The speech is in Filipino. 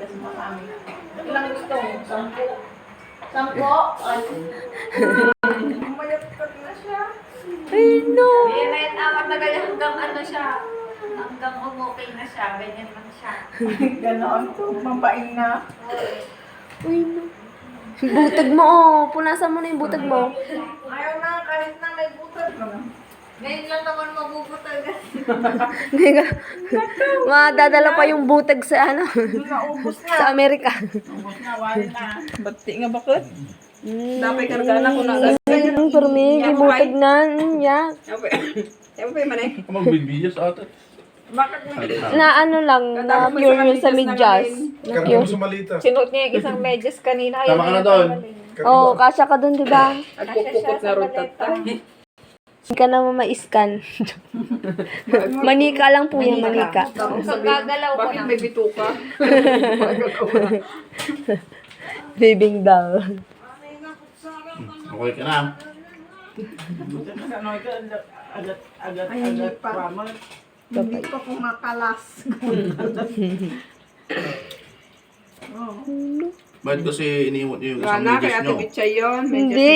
Bigas marami. Ilang gusto mo? 10? 10? Ay. Umayat na siya. Ay, no. Yan ang matagal hanggang ano siya. Hanggang umukay na siya. Ganyan lang siya. Ganon. Mabaing na. Ay, no. Butag mo, oh. Punasan mo na yung butag mo. Ayaw na, kahit na may butag ka na. Ngayon lang naman mabubutag. Madadala pa yung butag sa ano, Naubos na. sa Amerika. Ubos na, wala na. Bati nga bakit? Dapat kargana ko na. Pero may butag na. Yeah. Ewan pa yung manay. Magbibiyas ata. Bakit may... Na ano lang, na pure yun sa medyas. Na Karga mo pure. sa malita. Sinuot niya yung isang medyas kanina. Tama ka na doon. Oo, kasya ka dun, diba? Nagpupukot na ron tata. Hindi ka naman ma-scan. Manika lang po yan, manika. Tapos Pag sabi, gagalaw ko bakit na. may bituka? Living doll. Okay ka na. Agad pa. Hindi pa kumakalas. Bakit kasi iniimot niyo yung isang Wala, medyas kaya nyo? tibitsa yun. Hindi.